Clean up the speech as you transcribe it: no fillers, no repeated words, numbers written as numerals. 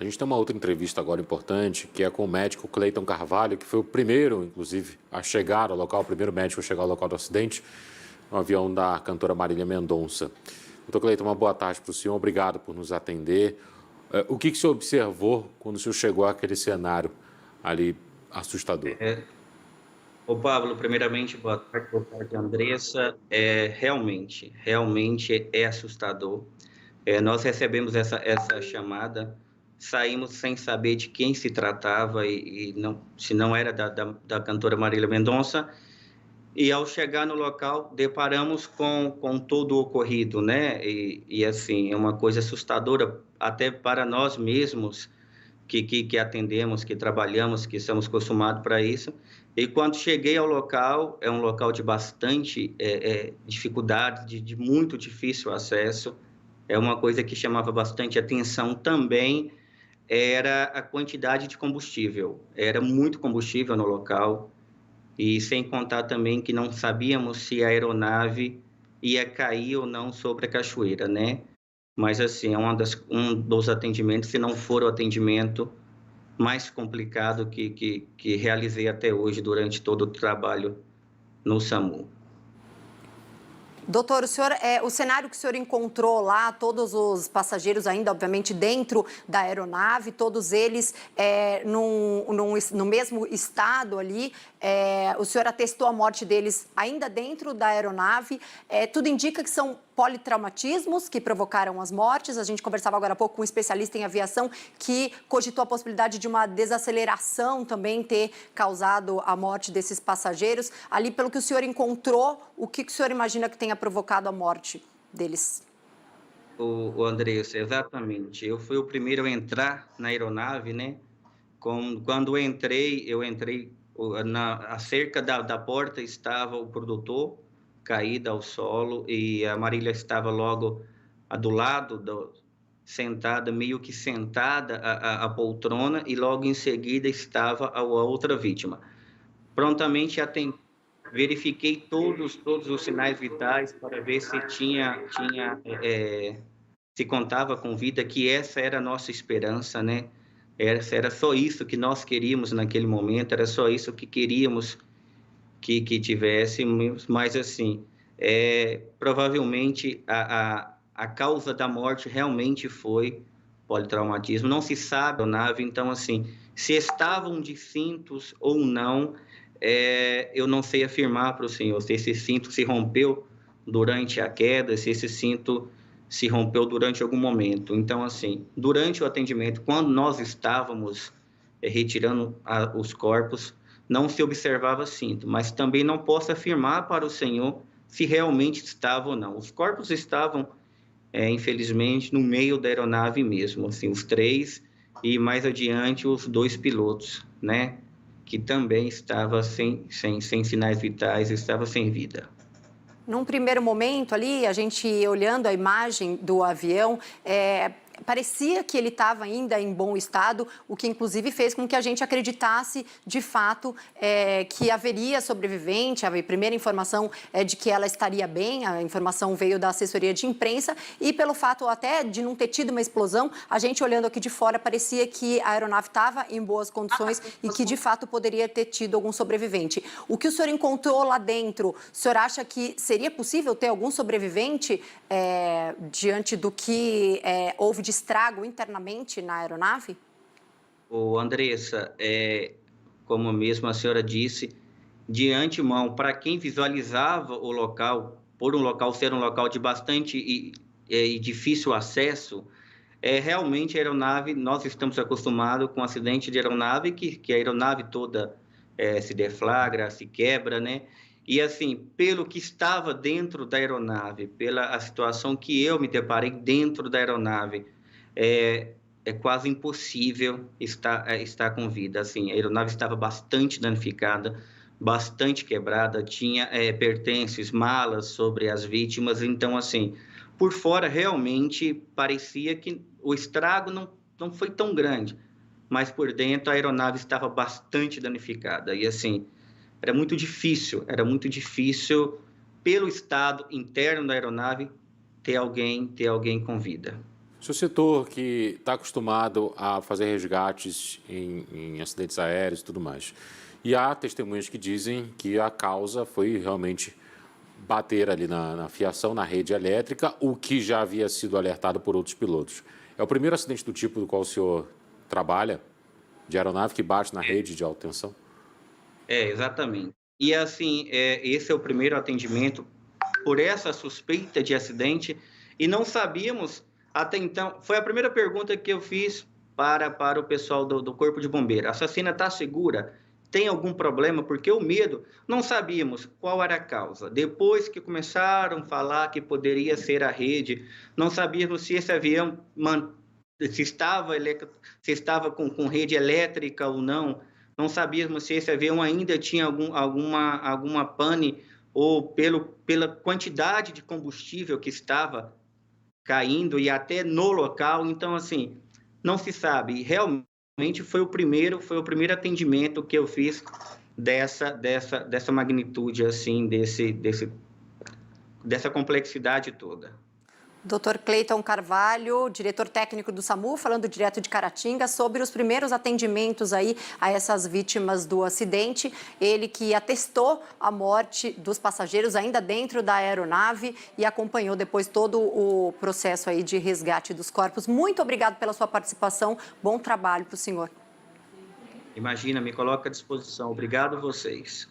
A gente tem uma outra entrevista agora importante, que é com o médico Cleiton Carvalho, que foi o primeiro, inclusive, a chegar ao local, o primeiro médico a chegar ao local do acidente, no avião da cantora Marília Mendonça. Doutor Cleiton, uma boa tarde para o senhor, obrigado por nos atender. O que o senhor observou quando o senhor chegou àquele cenário ali assustador? Ô Pablo, primeiramente, boa tarde, Andressa. Realmente é assustador. Nós recebemos essa chamada, saímos sem saber de quem se tratava e não, se não era da cantora Marília Mendonça. E ao chegar no local, deparamos com todo o ocorrido, né? Assim, é uma coisa assustadora até para nós mesmos que atendemos, que trabalhamos, que estamos acostumados para isso. E quando cheguei ao local, é um local de bastante dificuldade, de muito difícil acesso. É uma coisa que chamava bastante atenção também, era a quantidade de combustível. Era muito combustível no local, e sem contar também que não sabíamos se a aeronave ia cair ou não sobre a cachoeira, né? Mas, assim, é um dos atendimentos, se não for o atendimento mais complicado que realizei até hoje durante todo o trabalho no SAMU. Doutor, o cenário que o senhor encontrou lá, todos os passageiros ainda, obviamente, dentro da aeronave, todos eles no mesmo estado ali, o senhor atestou a morte deles ainda dentro da aeronave, tudo indica que são politraumatismos que provocaram as mortes. A gente conversava agora há pouco com um especialista em aviação que cogitou a possibilidade de uma desaceleração também ter causado a morte desses passageiros. Ali, pelo que o senhor encontrou, o que o senhor imagina que tenha provocado a morte deles? O Andressa, exatamente. Eu fui o primeiro a entrar na aeronave, né? Quando eu entrei a cerca da porta estava o produtor caído ao solo e a Marília estava logo do lado, sentada, meio que sentada a poltrona, e logo em seguida estava a outra vítima. Prontamente verifiquei todos os sinais vitais para ver se se contava com vida, que essa era a nossa esperança, né? Era só isso que nós queríamos naquele momento, era só isso que queríamos que tivéssemos, mas assim, provavelmente a causa da morte realmente foi politraumatismo, não se sabe a nave, então assim, se estavam de cintos ou não, eu não sei afirmar para o senhor se esse cinto se rompeu durante a queda, se esse cinto se rompeu durante algum momento. Então, assim, durante o atendimento, quando nós estávamos retirando os corpos, não se observava cinto, mas também não posso afirmar para o senhor se realmente estava ou não. Os corpos estavam, infelizmente, no meio da aeronave mesmo, assim, os três, e mais adiante os dois pilotos, né, que também estava sem sinais vitais, estava sem vida. Num primeiro momento ali, a gente olhando a imagem do avião, parecia que ele estava ainda em bom estado, o que inclusive fez com que a gente acreditasse de fato que haveria sobrevivente. A primeira informação é de que ela estaria bem, a informação veio da assessoria de imprensa, e pelo fato até de não ter tido uma explosão, a gente olhando aqui de fora parecia que a aeronave estava em boas condições e que de fato poderia ter tido algum sobrevivente. O que o senhor encontrou lá dentro, o senhor acha que seria possível ter algum sobrevivente diante do que houve de estrago internamente na aeronave? Andressa, como mesmo a senhora disse, de antemão, para quem visualizava o local, por um local ser um local de bastante e difícil acesso, realmente a aeronave, nós estamos acostumados com acidente de aeronave, que a aeronave toda se deflagra, se quebra, né? E assim, pelo que estava dentro da aeronave, pela a situação que eu me deparei dentro da aeronave, é quase impossível estar com vida. Assim, a aeronave estava bastante danificada, bastante quebrada, tinha pertences, malas sobre as vítimas. Então, assim, por fora realmente parecia que o estrago não foi tão grande, mas por dentro a aeronave estava bastante danificada. E assim, era muito difícil pelo estado interno da aeronave ter alguém com vida. Se o setor que está acostumado a fazer resgates em acidentes aéreos e tudo mais, e há testemunhas que dizem que a causa foi realmente bater ali na fiação, na rede elétrica, o que já havia sido alertado por outros pilotos. É o primeiro acidente do tipo do qual o senhor trabalha, de aeronave que bate na rede de alta tensão? Exatamente. E assim, esse é o primeiro atendimento por essa suspeita de acidente e não sabíamos até então. Foi a primeira pergunta que eu fiz para o pessoal do Corpo de Bombeiro. A assassina está segura? Tem algum problema? Porque o medo, não sabíamos qual era a causa. Depois que começaram a falar que poderia ser a rede, não sabíamos se esse avião se estava com rede elétrica ou não. Não sabíamos se esse avião ainda tinha alguma pane ou pela quantidade de combustível que estava caindo e até no local. Então, assim, não se sabe. Realmente foi o primeiro atendimento que eu fiz dessa magnitude, assim, dessa complexidade toda. Dr. Cleiton Carvalho, diretor técnico do SAMU, falando direto de Caratinga sobre os primeiros atendimentos aí a essas vítimas do acidente. Ele que atestou a morte dos passageiros ainda dentro da aeronave e acompanhou depois todo o processo aí de resgate dos corpos. Muito obrigado pela sua participação. Bom trabalho para o senhor. Imagina, me coloca à disposição. Obrigado a vocês.